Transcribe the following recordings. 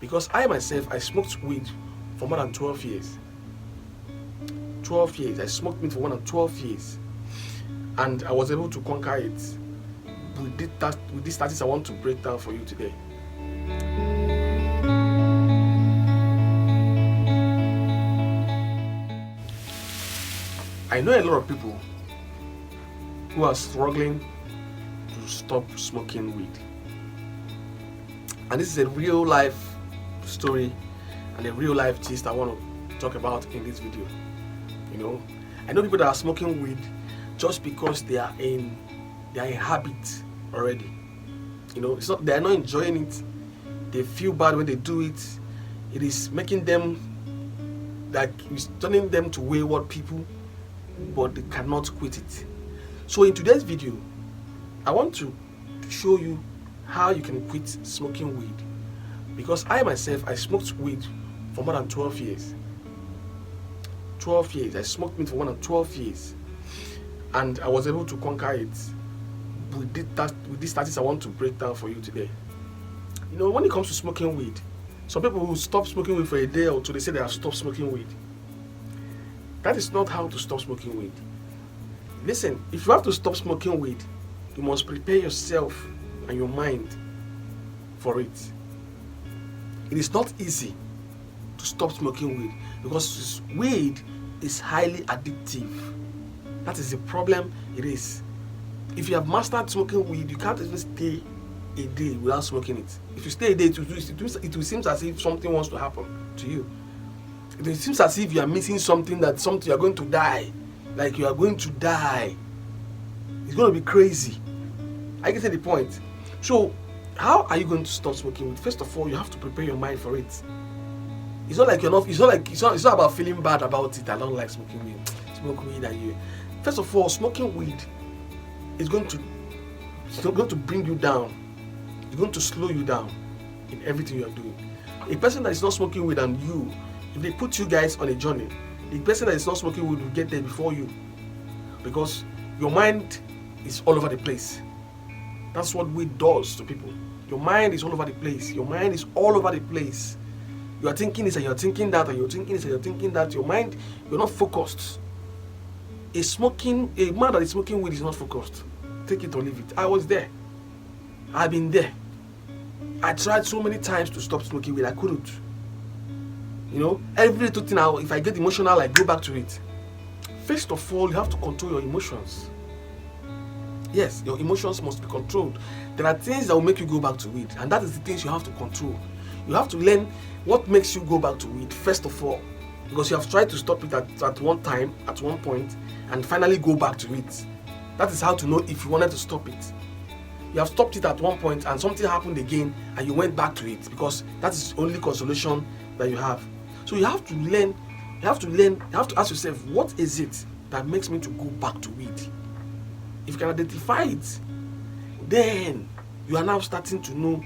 Because I myself, I smoked weed for more than 12 years. 12 years. I smoked weed for more than 12 years. And I was able to conquer it with this tactics I want to break down for you today. I know a lot of people who are struggling to stop smoking weed. And this is a real life story and a real life gist I want to talk about in this video. I know people that are smoking weed just because they are in habit already. They are not enjoying it. They feel bad when they do it. It is making them, like, it's turning them to wayward people, but they cannot quit it. So in today's video, I want to show you how you can quit smoking weed. Because I myself, I smoked weed for more than 12 years. 12 years. I smoked weed for more than 12 years. And I was able to conquer it with this tactics I want to break down for you today. When it comes to smoking weed, some people will stop smoking weed for a day or two. They say they have stopped smoking weed. That is not how to stop smoking weed. Listen, if you have to stop smoking weed, you must prepare yourself and your mind for it. It is not easy to stop smoking weed because weed is highly addictive. That is the problem it is. If you have mastered smoking weed, you can't even stay a day without smoking it. If you stay a day, it will seem as if something wants to happen to you. It seems as if you are missing something you are going to die. Like you are going to die. It's going to be crazy. I get the point. So, how are you going to stop smoking weed? First of all, you have to prepare your mind for it. It's not about feeling bad about it. I don't like smoking weed. Smoke weed and you. First of all, smoking weed is going to bring you down. It's going to slow you down in everything you are doing. A person that is not smoking weed and you, if they put you guys on a journey, the person that is not smoking weed will get there before you, because your mind is all over the place. That's what weed does to people. Your mind is all over the place. Your mind is all over the place. You are thinking this and you are thinking that and you are thinking this and you are thinking that. Your mind, you're not focused. A man that is smoking weed is not focused. Take it or leave it. I was there. I've been there. I tried so many times to stop smoking weed. I couldn't. Every little thing, if I get emotional, I go back to it. First of all, you have to control your emotions. Yes, your emotions must be controlled. There are things that will make you go back to weed, and that is the things you have to control. You have to learn what makes you go back to weed, first of all, because you have tried to stop it at one time, at one point, and finally go back to it. That is how to know if you wanted to stop it. You have stopped it at one point and something happened again and you went back to it, because that is the only consolation that you have. So you have to learn, you have to ask yourself, what is it that makes me to go back to weed? If you can identify it, then you are now starting to know,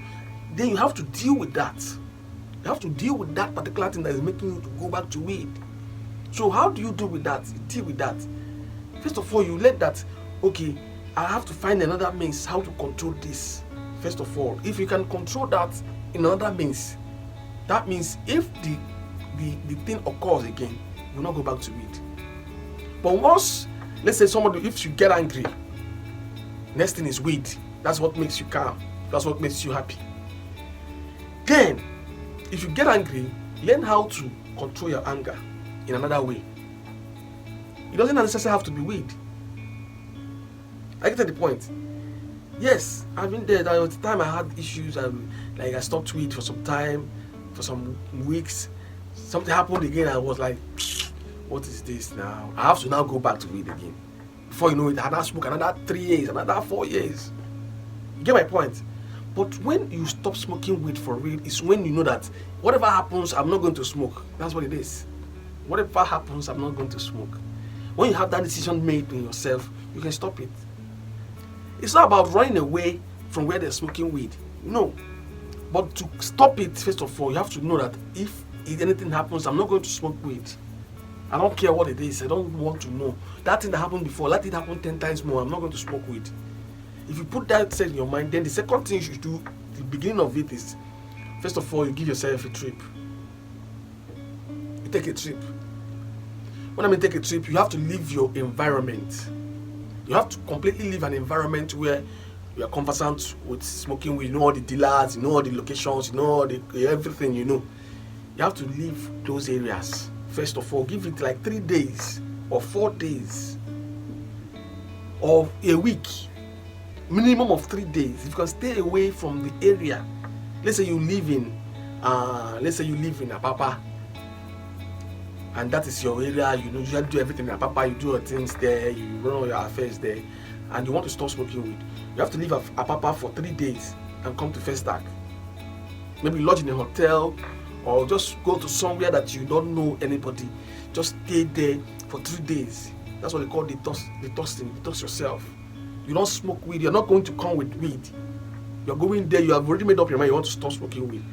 then you have to deal with that. You have to deal with that particular thing that is making you to go back to weed. So how do you deal with that? You deal with that. First of all, you let that, okay, I have to find another means how to control this. First of all, if you can control that in another means, that means if the thing occurs again, you will not go back to it. But once, let's say if you get angry, next thing is weed. That's what makes you calm. That's what makes you happy. Then, if you get angry, learn how to control your anger in another way. It doesn't necessarily have to be weed. I get to the point. Yes, I've been there. There was the time I had issues. I stopped weed for some time, for some weeks. Something happened again. I was like, what is this now? I have to now go back to weed again. Before you know it, I had not smoked another 3 years, another 4 years. You get my point? But when you stop smoking weed for real, is when you know that whatever happens, I'm not going to smoke. That's what it is. Whatever happens, I'm not going to smoke. When you have that decision made in yourself, you can stop it. It's not about running away from where they're smoking weed. No. But to stop it, first of all, you have to know that if anything happens, I'm not going to smoke weed. I don't care what it is. I don't want to know. That thing that happened before, let it happen 10 times more. I'm not going to smoke weed. If you put that set in your mind, then the second thing you should do, the beginning of it is, First of all, you give yourself a trip. You take a trip. When I mean take a trip, you have to leave your environment. You have to completely leave an environment where you are conversant with smoking weed. You know all the dealers, you know all the locations, you know all the everything you know. You have to leave those areas. First of all, give it like 3 days or 4 days or a week. Minimum of 3 days. If you can stay away from the area. Let's say you live in Apapa, and that is your area. You know, you usually do everything in Apapa. You do your things there. You run all your affairs there, and you want to stop smoking weed. You have to leave Apapa for 3 days and come to Festac. Maybe lodge in a hotel, or just go to somewhere that you don't know anybody. Just stay there for 3 days. That's what they call detox yourself. You don't smoke weed. You're not going to come with weed. You're going there. You have already made up your mind. You want to stop smoking weed.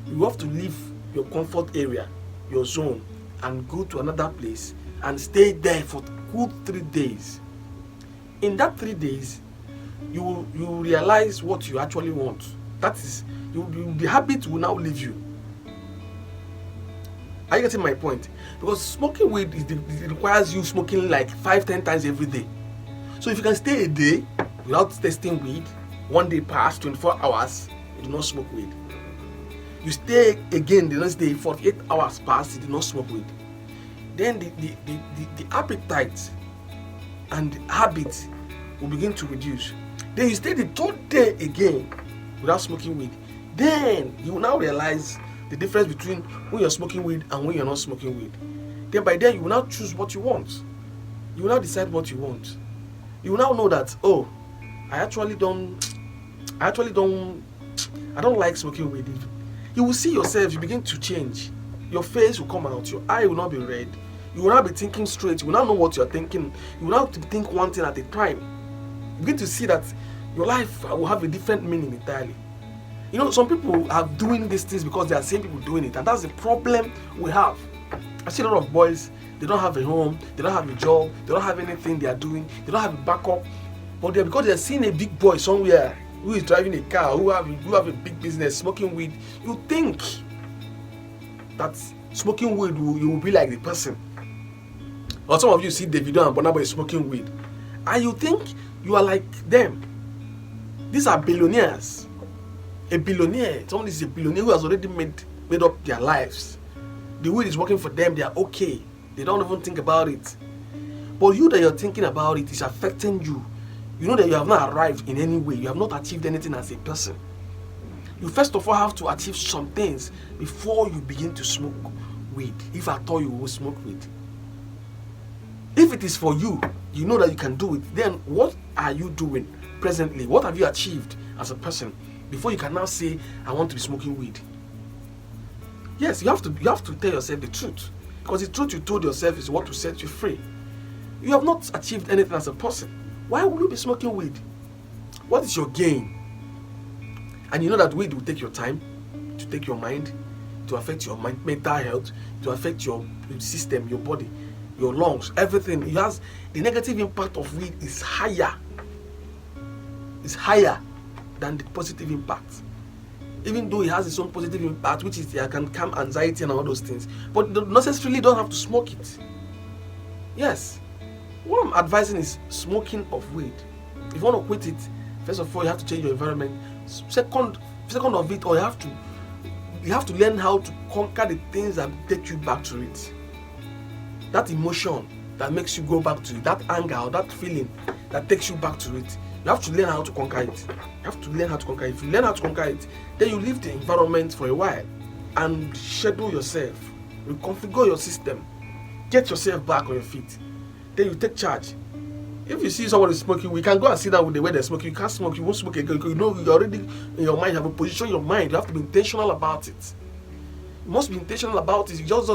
You have to leave your comfort area, your zone, and go to another place and stay there for good 3 days. In that 3 days, you will realize what you actually want. That is, the habit will now leave you. Are you getting my point? Because smoking weed it requires you smoking like 5-10 times every day. So if you can stay a day without testing weed, 1 day past 24 hours, you do not smoke weed. You stay again the next day, 48 hours past, you do not smoke weed. Then the appetite and the habit will begin to reduce. Then you stay the 3rd day again without smoking weed. Then you will now realize the difference between when you're smoking weed and when you're not smoking weed. Then by then you will now choose what you want. You will now decide what you want. You will now know that, oh, I don't like smoking weed. You will see yourself, you begin to change. Your face will come out, your eye will not be red. You will not be thinking straight. You will not know what you're thinking. You will not think one thing at a time. You begin to see that your life will have a different meaning entirely. You know, some people are doing these things because they are seeing people doing it, and that's the problem we have. I see a lot of boys, they don't have a home, they don't have a job, they don't have anything they are doing, they don't have a backup, but because they're seeing a big boy somewhere who is driving a car, who have a big business, smoking weed, you think that smoking weed you will be like the person. Or some of you see Davido and Burna Boy smoking weed, and you think you are like them. These are billionaires. A billionaire, someone is a billionaire who has already made up their lives. The weed is working for them, they are okay. They don't even think about it. But you that you're thinking about it is affecting you. You know that you have not arrived in any way. You have not achieved anything as a person. You first of all have to achieve some things before you begin to smoke weed. If at all you will smoke weed. If it is for you, you know that you can do it. Then what are you doing presently? What have you achieved as a person before you can now say, I want to be smoking weed? Yes, you have to tell yourself the truth. Because the truth you told yourself is what will set you free. You have not achieved anything as a person. Why would you be smoking weed? What is your gain? And you know that weed will take your time, to take your mind, to affect your mental health, to affect your system, your body, your lungs, everything. It has the negative impact of weed is higher. It's higher than the positive impact. Even though it has its own positive impact, which is it can calm anxiety and all those things, but you necessarily don't have to smoke it. Yes, what I'm advising is smoking of weed. If you want to quit it, first of all you have to change your environment. Second of it, or you have to learn how to conquer the things that take you back to it. That emotion that makes you go back to it, that anger or that feeling that takes you back to it. You have to learn how to conquer it. You have to learn how to conquer it. If you learn how to conquer it, then you leave the environment for a while and schedule yourself, reconfigure your system, get yourself back on your feet. Then you take charge. If you see someone is smoking, we can go and sit down with the way they're smoking. You can't smoke, you won't smoke again. You know you already in your mind, you have a position in your mind. You have to be intentional about it. You must be intentional about it. You don't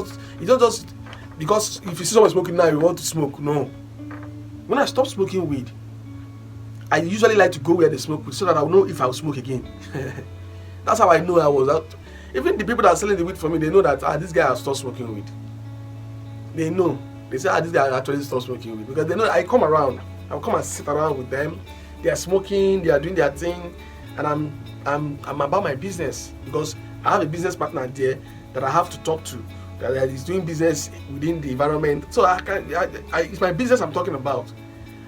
just because if you see someone smoking now, you want to smoke. No. When I stop smoking weed, I usually like to go where they smoke weed so that I'll know if I'll smoke again. That's how I know I was out. Even the people that are selling the weed for me, they know that this guy has stopped smoking weed. They know. They say this guy actually stopped smoking weed because they know I come around. I'll come and sit around with them. They are smoking, they are doing their thing, and I'm about my business because I have a business partner there that I have to talk to, that is doing business within the environment. So it's my business I'm talking about.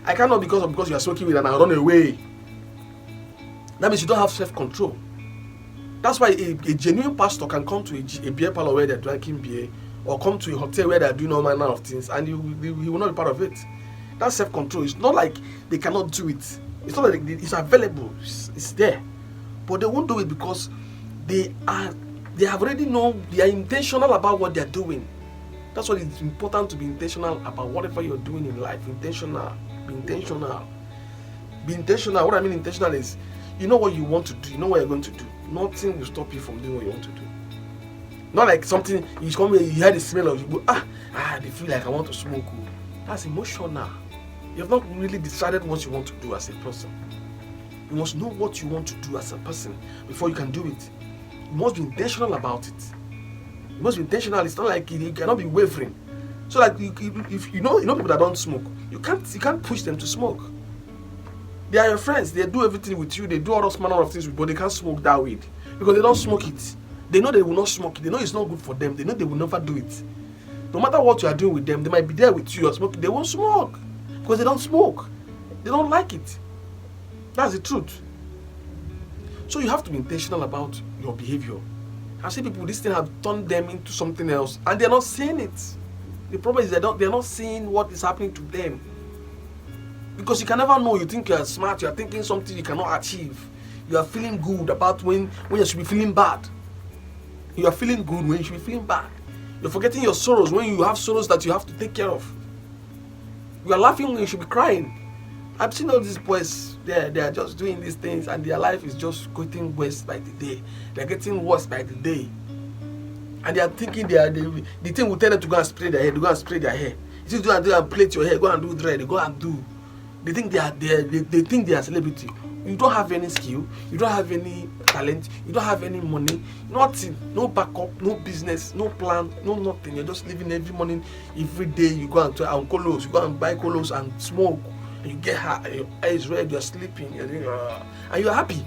I cannot because you are smoking weed and I run away. That means you don't have self-control. That's why a genuine pastor can come to a beer parlor where they're drinking beer, or come to a hotel where they're doing all manner of things, and he will not be part of it. That's self-control. It's not like they cannot do it. It's not like it's available. It's there, but they won't do it because they have already known, they are intentional about what they're doing. That's why it's important to be intentional about whatever you're doing in life. Intentional. Be intentional. Be intentional. What I mean intentional is, you know what you want to do. You know what you're going to do. Nothing will stop you from doing what you want to do. Not like something you come here, you hear the smell of, you go, they feel like I want to smoke. That's emotional. You have not really decided what you want to do as a person. You must know what you want to do as a person before you can do it. You must be intentional about it. You must be intentional. It's not like you cannot be wavering. So like if you know people that don't smoke, you can't push them to smoke. They are your friends. They do everything with you. They do all those manner of things with you, but they can't smoke that weed because they don't smoke it. They know they will not smoke it. They know it's not good for them. They know they will never do it. No matter what you are doing with them, they might be there with you or smoking. They won't smoke because they don't smoke. They don't like it. That's the truth. So you have to be intentional about your behavior. I see people, this thing have turned them into something else, and they're not seeing it. The problem is they're not seeing what is happening to them. Because you can never know. You think you are smart, you are thinking something you cannot achieve. You are feeling good about when you should be feeling bad. You are feeling good when you should be feeling bad. You're forgetting your sorrows when you have sorrows that you have to take care of. You are laughing when you should be crying. I've seen all these boys, they are just doing these things and their life is just getting worse by the day. They're getting worse by the day. And they are thinking the thing will tell them to go and spray their hair. They go and spray their hair. You do and plait your hair, go and do dread, they go and do. They think they think they are celebrity. You don't have any skill, you don't have any talent, you don't have any money, nothing, no backup, no business, no plan, no nothing. You're just living every morning, every day. You go and try colos, you go and buy colos and smoke, and you get high, your eyes red, you're sleeping, and you're happy.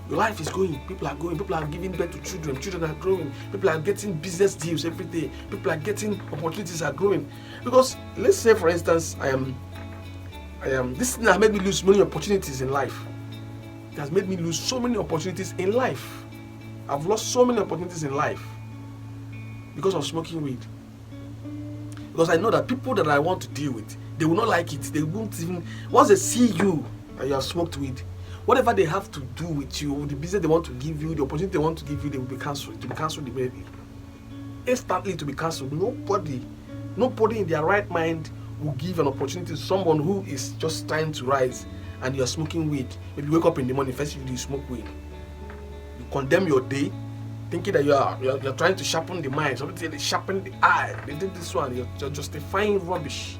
Your life is going, people are going, people are giving birth to children are growing, people are getting business deals every day, people are getting opportunities are growing. Because let's say for instance, this thing has made me lose many opportunities in life. It has made me lose so many opportunities in life. I've lost so many opportunities in life because of smoking weed. Because I know that people that I want to deal with, they will not like it. They won't even, once they see you and you have smoked weed, whatever they have to do with you, the business they want to give you, the opportunity they want to give you, they will be cancelled. To be cancelled immediately. Instantly to be cancelled. Nobody in their right mind will give an opportunity to someone who is just trying to rise and you're smoking weed. Maybe you wake up in the morning, first you smoke weed. You condemn your day, thinking that you're trying to sharpen the mind. Somebody say they sharpen the eye. They did this one. You're justifying rubbish.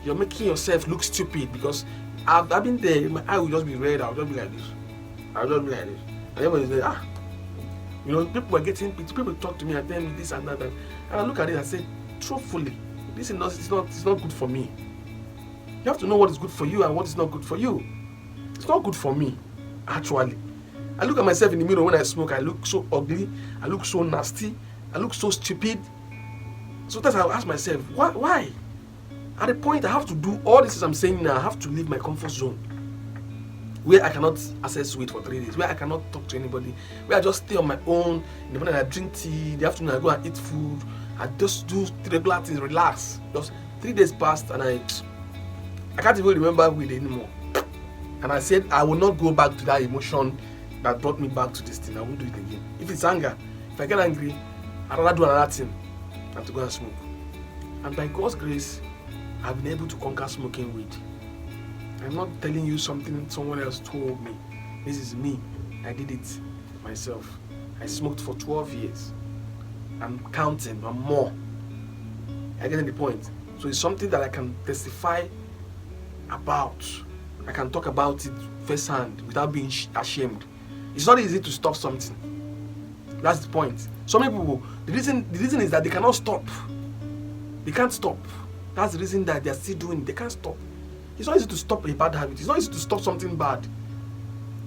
You're making yourself look stupid because I've been there. My eye will just be red. I'll just be like this. And everybody say, people are getting pity. People talk to me and tell me this and that. And I look at it and say, truthfully, this is not good for me. You have to know what is good for you and what is not good for you. It's not good for me, actually. I look at myself in the mirror when I smoke. I look so ugly. I look so nasty. I look so stupid. Sometimes I'll ask myself, why? At the point I have to do all this I'm saying now, I have to leave my comfort zone. Where I cannot access weed for 3 days. Where I cannot talk to anybody. Where I just stay on my own. In the morning I drink tea. In the afternoon I go and eat food. I just do regular things, relax. Just 3 days passed and I can't even remember weed anymore. And I said I will not go back to that emotion that brought me back to this thing. I won't do it again. If it's anger, if I get angry, I'd rather do another thing than to go and smoke. And by God's grace, I've been able to conquer smoking weed. I'm not telling you something someone else told me. This is me. I did it myself. I smoked for 12 years. I'm counting, I'm more. I get the point. So it's something that I can testify about. I can talk about it firsthand without being ashamed. It's not easy to stop something. That's the point. Some people, the reason is that they cannot stop. They can't stop. That's the reason that they're still doing it. They can't stop. It's not easy to stop a bad habit. It's not easy to stop something bad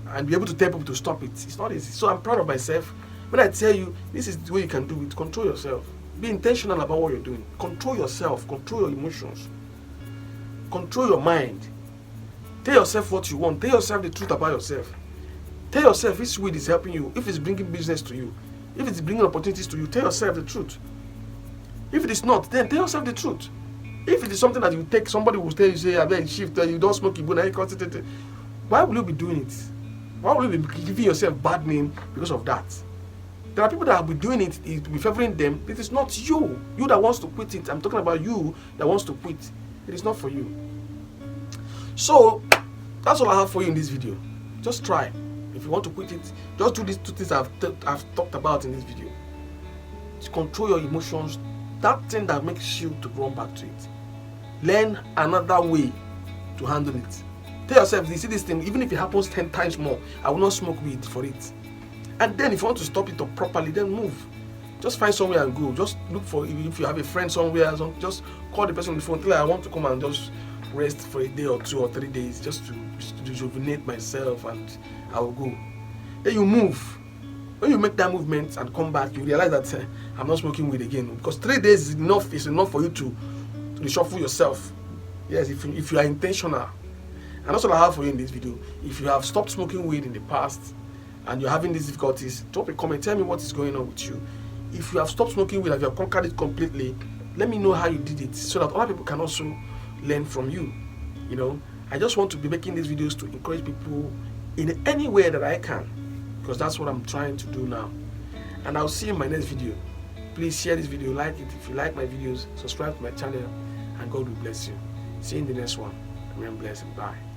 and be able to tell people to stop it. It's not easy. So I'm proud of myself. When I tell you this is the way you can do it, control yourself. Be intentional about what you're doing. Control yourself. Control your emotions. Control your mind. Tell yourself what you want. Tell yourself the truth about yourself. Tell yourself if weed is helping you, if it's bringing business to you, if it's bringing opportunities to you. Tell yourself the truth. If it is not, then tell yourself the truth. If it is something that you take, somebody will tell you, say, I beg shift, you don't smoke, you go now, concentrate. Why will you be doing it? Why will you be giving yourself bad name because of that? There are people that will be doing it, it will be favoring them. It is not you. You that wants to quit it. I'm talking about you that wants to quit. It is not for you. So, that's all I have for you in this video. Just try. If you want to quit it, just do these two things I've talked about in this video. Just control your emotions. That thing that makes you to run back to it. Learn another way to handle it. Tell yourself, you see this thing, even if it happens 10 times more, I will not smoke weed for it. And then if you want to stop it up properly, then move. Just find somewhere and go. Just look for, if you have a friend somewhere, just call the person on the phone. Tell her I want to come and just rest for a day or 2 or 3 days, just to rejuvenate myself, and I will go. Then you move. When you make that movement and come back, you realize that I'm not smoking weed again. Because 3 days is enough. It's enough for you to reshuffle yourself. Yes, if you are intentional. And that's all I have for you in this video. If you have stopped smoking weed in the past and you're having these difficulties, drop a comment. Tell me what is going on with you. If you have stopped smoking weed and you have conquered it completely, let me know how you did it so that other people can also learn from you. You know, I just want to be making these videos to encourage people in any way that I can, because that's what I'm trying to do now. And I'll see you in my next video. Please share this video, like it. If you like my videos, subscribe to my channel, and God will bless you. See you in the next one. Remain blessed. Bye.